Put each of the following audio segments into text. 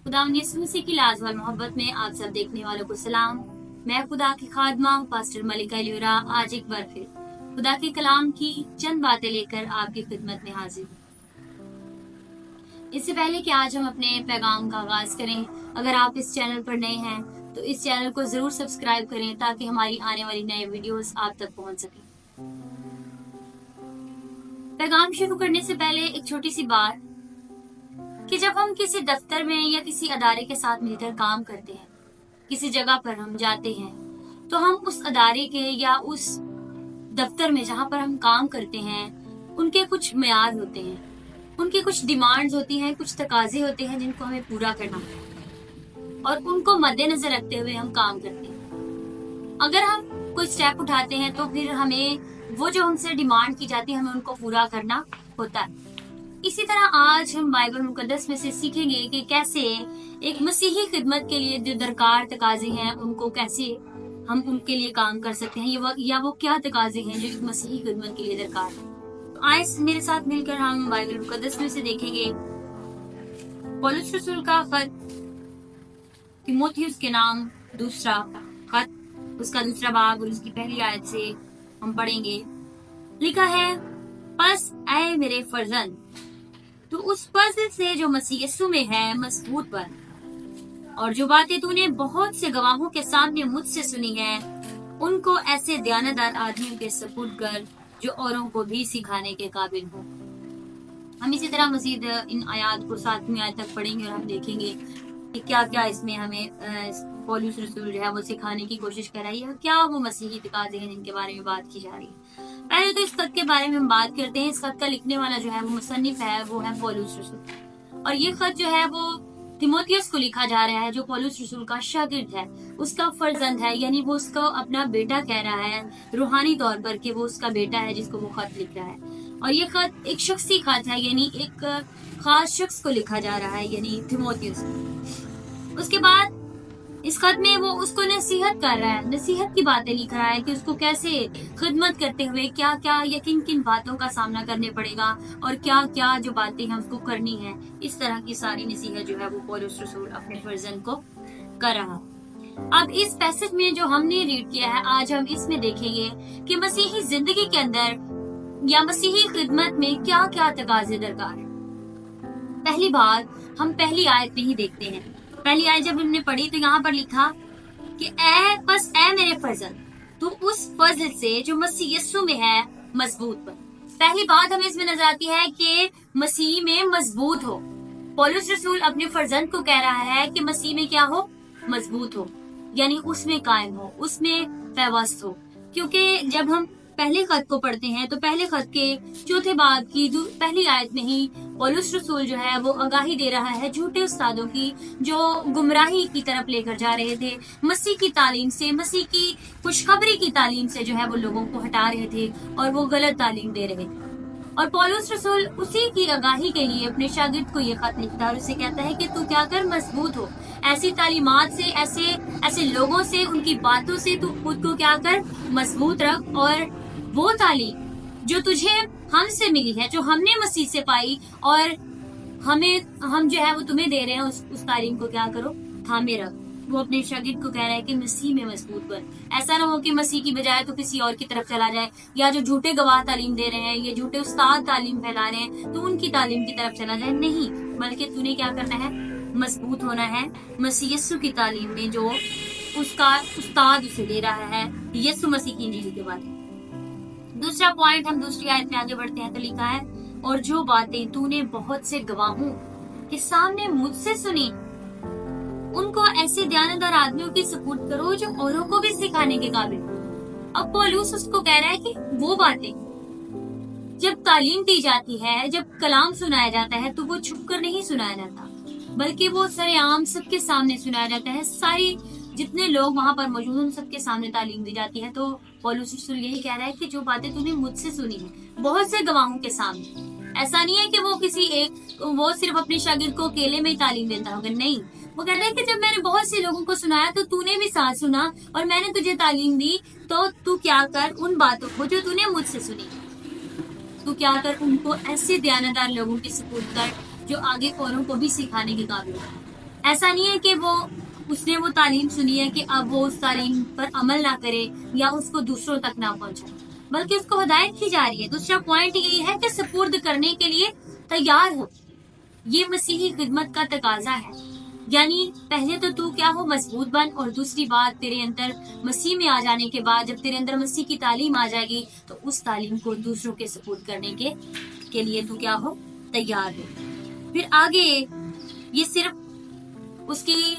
खुदावंद यीशु मसीह की लाजवाब मोहब्बत में आप सब देखने वालों को सलाम। मैं खुदा की खादमा पास्टर मलिका लियोरा आज एक बार फिर खुदा के कलाम की चंद बातें लेकर आपकी खिदमत में हाजिर हूँ। इससे पहले कि आज हम अपने पैगाम का आगाज करें, अगर आप इस चैनल पर नए हैं तो इस चैनल को जरूर सब्सक्राइब करें ताकि हमारी आने वाली नए वीडियोस आप तक पहुंच सके। पैगाम शुरू करने से पहले एक छोटी सी बात कि जब हम किसी दफ्तर में या किसी अदारे के साथ मिलकर काम करते हैं, किसी जगह पर हम जाते हैं, तो हम उस अदारे के या उस दफ्तर में जहाँ पर हम काम करते हैं उनके कुछ मेयार होते हैं, उनकी कुछ डिमांड्स होती हैं, कुछ तकाजे होते हैं जिनको हमें पूरा करना है और उनको मद्देनजर रखते हुए हम काम करते हैं। अगर हम कोई स्टेप उठाते हैं तो फिर हमें वो जो हमसे डिमांड की जाती है हमें उनको पूरा करना होता है। इसी तरह आज हम बाइबल मुकद्दस में से सीखेंगे कि कैसे एक मसीही खिदमत के लिए जो दरकार तकाजे हैं उनको कैसे हम उनके लिए काम कर सकते हैं या वो क्या तकाजे हैं जो एक मसीही खिदमत के लिए दरकार है। तो आज मेरे साथ मिलकर हम बाइबल मुकद्दस में से देखेंगे पौलुस रसूल का खत तीमुथियुस के नाम दूसरा खत, उसका दूसरा भाग और उसकी पहली आयत से हम पढ़ेंगे। लिखा है, बस ऐ मेरे फर्जंद, तो उस फजल से जो मसीह यीशु में है मजबूत बन, और जो बातें तूने बहुत से गवाहों के सामने मुझसे सुनी है उनको ऐसे दयानतदार आदमियों के सपुर्द कर जो औरों को भी सिखाने के काबिल हो। हम इसी तरह मजीद इन आयात को 7वीं आयत तक पढ़ेंगे और हम देखेंगे कि क्या क्या इसमें हमें पौलुस रसूल जो है वो सिखाने की कोशिश कर रही है, क्या वो मसीही तकाजे हैं जिनके बारे में बात की जा रही है। पहले तो इस खत के बारे में हम बात करते हैं। इस खत का लिखने वाला जो है वो मुसन्निफ है, वो है पौलुस रसूल, और ये खत जो है वो तीमुथियुस को लिखा जा रहा है जो पौलुस रसूल का शागिर्द है, उसका फर्जंद है, यानी वो उसको अपना बेटा कह रहा है रूहानी तौर पर कि वो उसका बेटा है जिसको वो खत लिख रहा है। और ये खत एक शख्सी खत है, यानी एक खास शख्स को लिखा जा रहा है, यानी तीमुथियुस। उसके बाद इस खत में वो उसको नसीहत कर रहा है, नसीहत की बातें लिख रहा है कि उसको कैसे खिदमत करते हुए क्या क्या या किन किन बातों का सामना करने पड़ेगा और क्या क्या जो बातें हैं उसको करनी है। इस तरह की सारी नसीहत जो है वो पौलुस रसूल अपने फर्जंद को कर रहा। अब इस पैसेज में जो हमने रीड किया है आज हम इसमें देखेंगे कि मसीही जिंदगी के अंदर या मसीही खिदमत में क्या क्या तकाजे दरकार है। पहली बात हम पहली आयत में ही देखते हैं। पहली आयत जब हमने पढ़ी तो यहाँ पर लिखा कि बस ऐ मेरे फर्जंद, तो उस फजल से जो मसीह यीशु में है मजबूत बन। पहली बात हमें इसमें नजर आती है कि मसीह में मजबूत हो। पौलुस रसूल अपने फर्जंद को कह रहा है कि मसीह में क्या हो, मजबूत हो, यानी उसमें कायम हो, उसमें पैवस्त हो। क्योंकि जब हम पहले खत को पढ़ते हैं तो पहले खत के चौथे बाब की पहली आयत में ही पौलुस रसूल जो है वो आगाही दे रहा है झूठे उस्तादों की जो गुमराही की तरफ लेकर जा रहे थे, मसीह की तालीम से, मसीह की खुशखबरी की तालीम से जो है वो लोगों को हटा रहे थे और वो गलत तालीम दे रहे थे। और पौलुस रसूल उसी की आगाही के लिए अपने शागिर्द को ये खत लिखता है और उसे कहता है कि तू क्या कर, मजबूत हो, ऐसी तालीमात से, ऐसे लोगों से, उनकी बातों से तू खुद को क्या कर, मजबूत रख, और वो तालीम जो तुझे हमसे मिली है, जो हमने मसीह से पाई और हम जो है वो तुम्हें दे रहे हैं, उस तालीम को क्या करो, थामे रख। वो अपने शागिर्द को कह रहा है कि मसीह में मजबूत बन। ऐसा ना हो कि मसीह की बजाय तो किसी और की तरफ चला जाए, या जो झूठे गवाह तालीम दे रहे हैं, ये झूठे उस्ताद तालीम फैला रहे हैं तो उनकी तालीम की तरफ चला जाए। नहीं, बल्कि तूने क्या करना है, मजबूत होना है मसीह यीशु की तालीम में जो उसका उस्ताद उसे दे रहा है, यीशु मसीह की इंजील के बारे में। दूसरा पॉइंट हम दूसरी आयत में आगे बढ़ते हैं तो लिखा है, और जो बातें तूने बहुत से गवाहों के सामने मुझसे सुनी उनको ऐसे दयानतदार आदमियों की सपुर्द करो जो औरों को भी सिखाने के काबिल। अब पौलुस उसको कह रहा है कि वो बातें जब तालीम दी जाती है, जब कलाम सुनाया जाता है तो वो छुप कर नहीं सुनाया जाता, बल्कि वो सरेआम सबके सामने सुनाया जाता है। सारी जितने लोग वहाँ पर मौजूद उन सबके सामने तालीम दी जाती है। तो पौलुस रसूल यही कह रहा है कि जो बातें तूने मुझसे सुनी है, बहुत से गवाहों के सामने। ऐसा नहीं है कि वो सिर्फ अपने शागिर्द को अकेले में ही तालीम देता होगा, नहीं, वो कहता है कि जब मैंने बहुत से लोगों को सुनाया तो तूने भी साथ सुना और मैंने तुझे तालीम दी, तो तू क्या कर, उन बातों को जो तूने मुझसे सुनी, तू क्या कर, उनको ऐसे दयानतदार लोगों की सपोर्ट कर जो आगे औरों को भी सिखाने के काबिल है। ایسا نہیں ہے کہ اس نے وہ تعلیم سنی ہے کہ اب وہ اس تعلیم پر عمل نہ کرے یا اس کو دوسروں تک نہ پہنچائے، بلکہ اس کو ہدایت کی جا رہی ہے۔ دوسرا پوائنٹ یہی ہے کہ سپرد کرنے کے لیے تیار ہو، یہ مسیحی خدمت کا تقاضا ہے۔ یعنی پہلے تو کیا ہو، مضبوط بن، اور دوسری بات تیرے اندر مسیح میں آ جانے کے بعد جب تیرے اندر مسیح کی تعلیم آ جائے گی تو اس تعلیم کو دوسروں کے سپرد کرنے کے لیے تو کیا ہو، تیار ہو۔ پھر آگے یہ صرف اس کی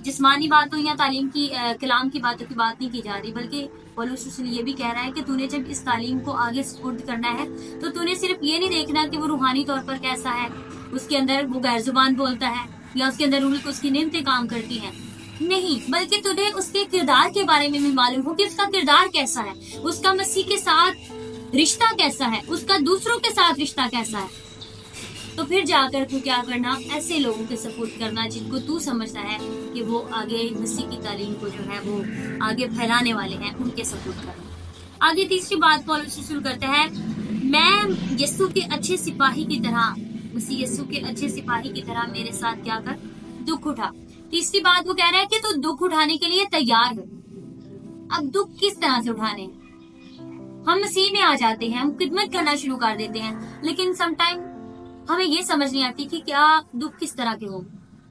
جسمانی باتوں یا تعلیم کی کلام کی باتوں کی بات نہیں کی جا رہی، بلکہ پولس رسول یہ بھی کہہ رہا ہے کہ تو نے جب اس تعلیم کو آگے سپرد کرنا ہے تو نے صرف یہ نہیں دیکھنا کہ وہ روحانی طور پر کیسا ہے، اس کے اندر وہ غیر زبان بولتا ہے یا اس کے اندر روح کو اس کی نعمتیں کام کرتی ہیں، نہیں، بلکہ تجھے اس کے کردار کے بارے میں بھی معلوم ہو کہ اس کا کردار کیسا ہے، اس کا مسیح کے ساتھ رشتہ کیسا ہے، اس کا دوسروں کے ساتھ رشتہ کیسا ہے۔ تو پھر جا کر تو کیا کرنا، ایسے لوگوں کے سپورٹ کرنا جن کو تو سمجھتا ہے کہ وہ آگے مسیح کی تعلیم کو جو ہے وہ آگے پھیلانے والے ہیں، ان کے سپورٹ کرنا۔ آگے تیسری بات پولس رسول کرتا ہے، میں یسوع کے اچھے سپاہی کی طرح، مسیح یسوع کے اچھے سپاہی کی طرح میرے ساتھ کیا کر، دکھ اٹھا۔ تیسری بات وہ کہہ رہا ہے کہ تو دکھ اٹھانے کے لیے تیار ہو۔ اب دکھ کس طرح سے اٹھانے ہیں؟ ہم مسیح میں آ جاتے ہیں، ہم خدمت کرنا شروع کر دیتے ہیں، لیکن سم ٹائم ہمیں یہ سمجھ نہیں آتی کہ کیا دکھ کس طرح کے ہو،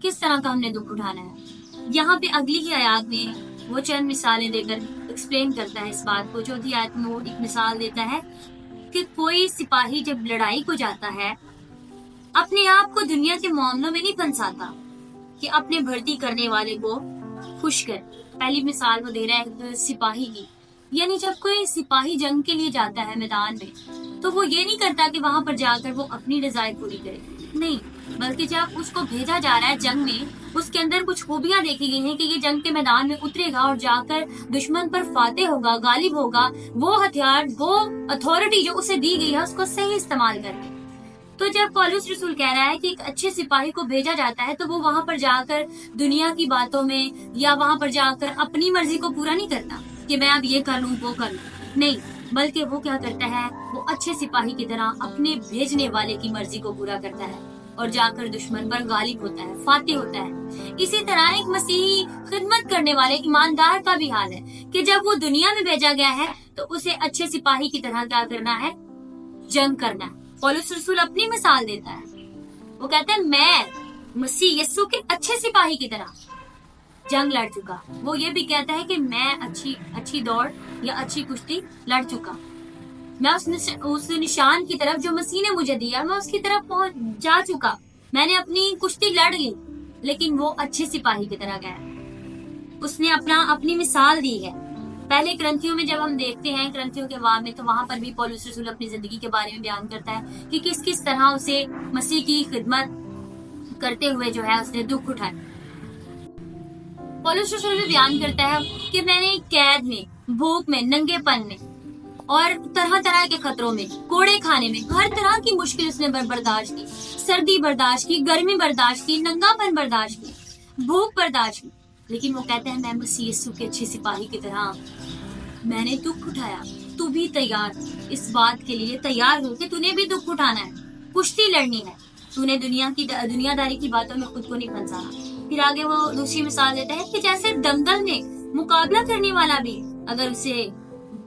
کس طرح کا ہم نے دکھ اٹھانا ہے۔ یہاں پہ اگلی ہی آیات میں وہ چند مثالیں دے کر ایکسپلین کرتا ہے اس بات کو۔ چوتھی آیت میں وہ ایک مثال دیتا ہے کہ کوئی سپاہی جب لڑائی کو جاتا ہے اپنے آپ کو دنیا کے معاملوں میں نہیں پھنساتا کہ اپنے بھرتی کرنے والے کو خوش کر۔ پہلی مثال وہ دے رہا ہے سپاہی کی، یعنی جب کوئی سپاہی جنگ کے لیے جاتا ہے میدان میں تو وہ یہ نہیں کرتا کہ وہاں پر جا کر وہ اپنی رضائیں پوری کرے، نہیں، بلکہ جب اس کو بھیجا جا رہا ہے جنگ میں، اس کے اندر کچھ خوبیاں دیکھی گئی ہیں کہ یہ جنگ کے میدان میں اترے گا اور جا کر دشمن پر فاتح ہوگا، غالب ہوگا، وہ ہتھیار، وہ اتھارٹی جو اسے دی گئی ہے اس کو صحیح استعمال کر کے۔ تو جب پولس رسول کہہ رہا ہے کہ ایک اچھے سپاہی کو بھیجا جاتا ہے تو وہ وہاں پر جا کر دنیا کی باتوں میں یا وہاں پر جا کر اپنی مرضی کو پورا نہیں کرتا کہ میں اب یہ کر لوں وہ کر لوں، نہیں، بلکہ وہ کیا کرتا ہے، وہ اچھے سپاہی کی طرح اپنے بھیجنے والے کی مرضی کو پورا کرتا ہے اور جا کر دشمن پر غالب ہوتا ہے، فاتح ہوتا ہے۔ اسی طرح ایک مسیحی خدمت کرنے والے ایماندار کا بھی حال ہے کہ جب وہ دنیا میں بھیجا گیا ہے تو اسے اچھے سپاہی کی طرح کیا کرنا ہے، جنگ کرنا ہے۔ پولس رسول اپنی مثال دیتا ہے، وہ کہتا ہے میں مسیح یسوع کے اچھے سپاہی کی طرح جنگ لڑ چکا۔ وہ یہ بھی کہتا ہے کہ میں اچھی دوڑ یا اچھی کشتی لڑ چکا، میں اس نشان کی طرف جو مسیح نے مجھے دیا میں اس کی طرف پہنچ جا چکا، میں نے اپنی کشتی لڑ لی، لیکن وہ اچھے سپاہی کی طرح گیا، اس نے اپنی مثال دی ہے۔ پہلے کرنتھیوں میں جب ہم دیکھتے ہیں کرنتھیوں کے باب میں تو وہاں پر بھی پولس رسول اپنی زندگی کے بارے میں بیان کرتا ہے کہ کس طرح اسے مسیح کی خدمت کرتے ہوئے جو ہے اس نے دکھ اٹھائے۔ پولس رسول بھی بیان کرتا ہے کہ میں نے قید میں، بھوک میں، ننگے پن میں اور طرح طرح کے خطروں میں، کوڑے کھانے میں، ہر طرح کی مشکل اس نے برداشت کی، سردی برداشت کی، گرمی برداشت کی، ننگا پن برداشت کی، بھوک برداشت کی، لیکن وہ کہتے ہیں میں مسیح یسوع کے اچھے سپاہی کی طرح میں نے دکھ اٹھایا۔ تو بھی تیار، اس بات کے لیے تیار ہو کہ تو نے بھی دکھ اٹھانا ہے، کشتی لڑنی ہے، تو نے دنیا داری کی باتوں میں خود کو نہیں پھنسانا۔ پھر آگے وہ دوسری مثال دیتا ہے کہ جیسے دنگل میں مقابلہ کرنے والا بھی اگر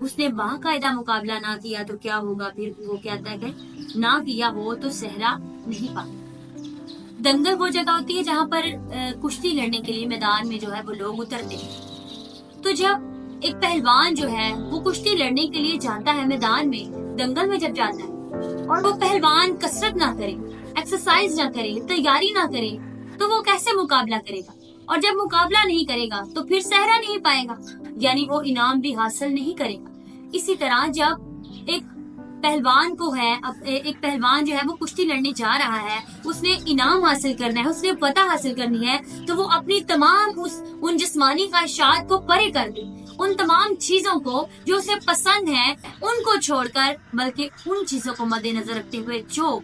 اس نے باقاعدہ مقابلہ نہ کیا تو کیا ہوگا، پھر وہ کہتا ہے کہ نہ کیا وہ تو صحرا نہیں پاتا۔ دنگل وہ جگہ ہوتی ہے جہاں پر کشتی لڑنے کے لیے میدان میں جو ہے وہ لوگ اترتے ہیں۔ تو جب ایک پہلوان جو ہے وہ کشتی لڑنے کے لیے جاتا ہے میدان میں، دنگل میں جب جاتا ہے اور وہ پہلوان کسرت نہ کرے، ایکسرسائز نہ کرے، تیاری نہ کرے تو وہ کیسے مقابلہ کرے گا؟ اور جب مقابلہ نہیں کرے گا تو پھر صحرا نہیں پائے گا، یعنی وہ انعام بھی حاصل نہیں کرے گا۔ اسی طرح جب ایک پہلوان جو ہے وہ کشتی لڑنے جا رہا ہے، اس نے انعام حاصل کرنا ہے، اس نے فتح حاصل کرنی ہے، تو وہ اپنی تمام ان جسمانی خواہشات کو پرے کر دے، ان تمام چیزوں کو جو اسے پسند ہیں ان کو چھوڑ کر، بلکہ ان چیزوں کو مد نظر رکھتے ہوئے جو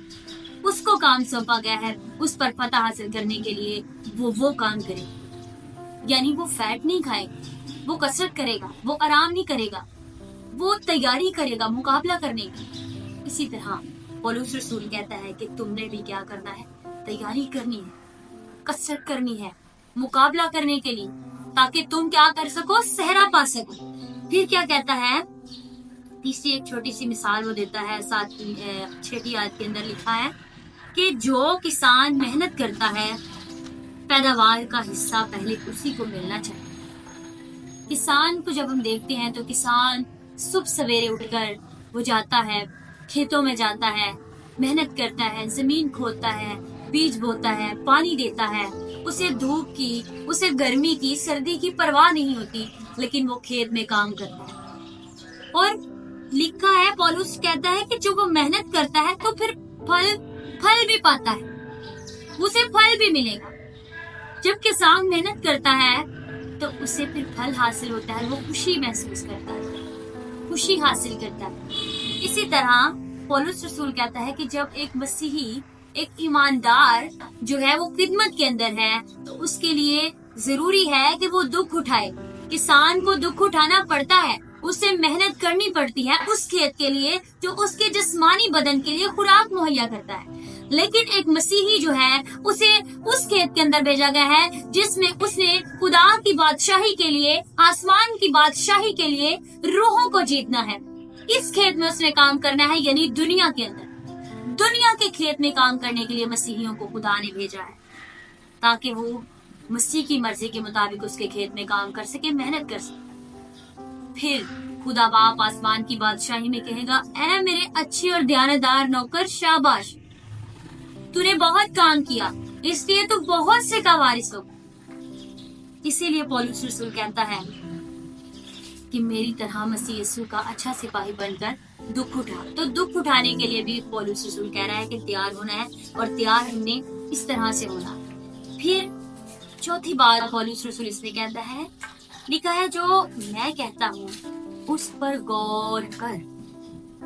اس کو کام سونپا گیا ہے اس پر فتح حاصل کرنے کے لیے وہ کام کرے، یعنی وہ فیٹ نہیں کھائے گا، وہ کسرت کرے گا، وہ آرام نہیں کرے گا، وہ تیاری کرے گا مقابلہ کرنے کی۔ اسی طرح پولس رسول کہتا ہے کہ تم نے بھی کیا کرنا ہے، تیاری کرنی ہے، कसरत करनी है मुकाबला करने के लिए, ताकि तुम क्या कर सको, सहरा पा सको। फिर क्या कहता है, तीसरी एक छोटी सी मिसाल वो देता है, 6ठी आयत के अंदर लिखा है कि जो किसान मेहनत करता है पैदावार का हिस्सा पहले उसी को मिलना चाहिए। किसान को जब हम देखते हैं तो किसान सुबह सवेरे उठकर वो जाता है, खेतों में जाता है, मेहनत करता है, जमीन खोदता है, बीज बोता है, पानी देता है। उसे धूप की, उसे गर्मी की, सर्दी की परवाह नहीं होती, लेकिन वो खेत में काम करता है। और लिखा है, पौलुस कहता है कि जो वो मेहनत करता है तो फिर फल भी पाता है, उसे फल भी मिलेगा। जब किसान मेहनत करता है तो उसे फिर फल हासिल होता है, वो खुशी महसूस करता है, खुशी हासिल करता है। इसी तरह पौलुस रसूल कहता है कि जब एक मसीही, एक ईमानदार जो है वो खिदमत के अंदर है, तो उसके लिए जरूरी है कि वो दुख उठाए। किसान को दुख उठाना पड़ता है, उसे मेहनत करनी पड़ती है उस खेत के लिए जो उसके जिस्मानी बदन के लिए खुराक मुहैया करता है। लेकिन एक मसीही जो है उसे उस खेत के अंदर भेजा गया है जिसमें उसने खुदा की बादशाही के लिए, आसमान की बादशाही के लिए रूहों को जीतना है। इस खेत में उसने काम करना है, यानी दुनिया के अंदर, दुनिया के खेत में काम करने के लिए मसीहियों को खुदा ने भेजा है, ताकि वो मसीह की मर्जी के मुताबिक उसके खेत में काम कर सके, मेहनत कर सके। फिर खुदा बाप आसमान की बादशाही में कहेगा, ऐ मेरे अच्छे और ध्यानदार नौकर, शाबाश, तूने बहुत काम किया, इसलिए तू बहुत से का वारिस हो। इसीलिए पौलुस रसूल कहता है कि मेरी तरह मसीह यीशु का अच्छा सिपाही बनकर दुख उठा। तो दुख उठाने के लिए भी पौलुस रसूल कह रहा है कि तैयार होना है, और तैयार हमने इस तरह से होना। फिर चौथी बात पौलुस रसूल इसमें कहता है, लिखा है, जो मैं कहता हूँ उस पर गौर कर,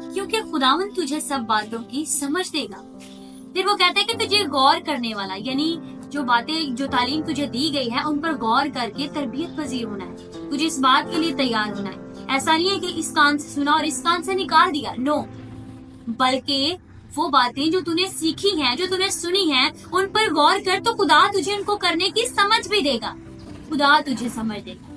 क्योंकि खुदावन तुझे सब बातों की समझ देगा। फिर वो कहता है कि तुझे गौर करने वाला, यानी जो बातें, जो तालीम तुझे दी गई है उन पर गौर करके तरबियत पजीर होना है, तुझे इस बात के लिए तैयार होना है। ऐसा नहीं है कि इस कान से सुना और इस कान से निकाल दिया, नो, बल्कि वो बातें जो तूने सीखी हैं, जो तूने सुनी हैं, उन पर गौर कर, तो खुदा तुझे उनको करने की समझ भी देगा, खुदा तुझे समझ देगा।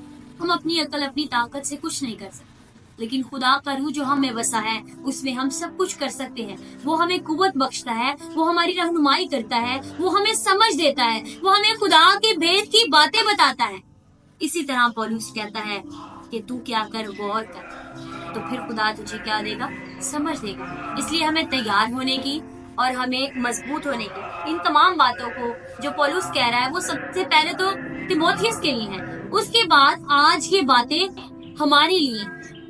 हम अपनी अकल, अपनी ताकत से कुछ नहीं कर सकते, लेकिन खुदा का रूह जो हमें बसा है उसमें हम सब कुछ कर सकते हैं। वो हमें कुव्वत बख्शता है, वो हमारी रहनुमाई करता है, वो हमें समझ देता है, वो हमें खुदा के भेद की बातें बताता है। इसी तरह पौलुस कहता है कि तू क्या कर, गौर कर, तो फिर खुदा तुझे क्या देगा, समझ देगा। इसलिए हमें तैयार होने की और हमें मजबूत होने की, इन तमाम बातों को जो पौलुस कह रहा है वो सबसे पहले तो तीमुथियुस के लिए है, उसके बाद आज ये बातें हमारे लिए,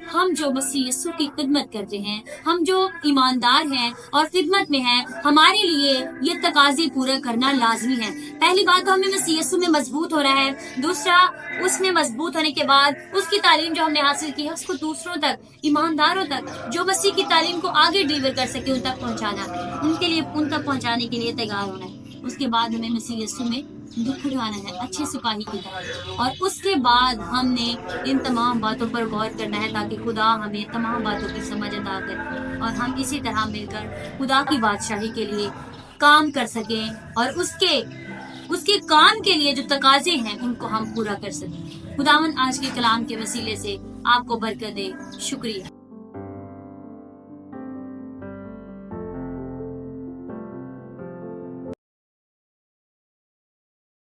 हम जो मसीह यीशु की खिदमत करते हैं, हम जो ईमानदार हैं और खिदमत में हैं, हमारे लिए ये तकाजे पूरा करना लाजमी है। पहली बात तो हमें मसीह यीशु में मजबूत हो रहा है, दूसरा उसमें मजबूत होने के बाद उसकी तालीम जो हमने हासिल की है उसको दूसरों तक, ईमानदारों तक, जो मसीह की तालीम को आगे डिलीवर कर सके, उन तक पहुंचाना, उनके लिए, उन तक पहुंचाने के लिए तैयार होना है। उसके बाद हमें मसीह यीशु में दुख उठाना है, अच्छे सिपाही की तरह, और उसके बाद हमने इन तमाम बातों पर गौर करना है ताकि खुदा हमें तमाम बातों की समझ अदा करे और हम इसी तरह मिलकर खुदा की बादशाही के लिए काम कर सकें और उसके काम के लिए जो तकाजे हैं उनको हम पूरा कर सकें। खुदावन आज के कलाम के वसीले से आपको बरकत दे। शुक्रिया।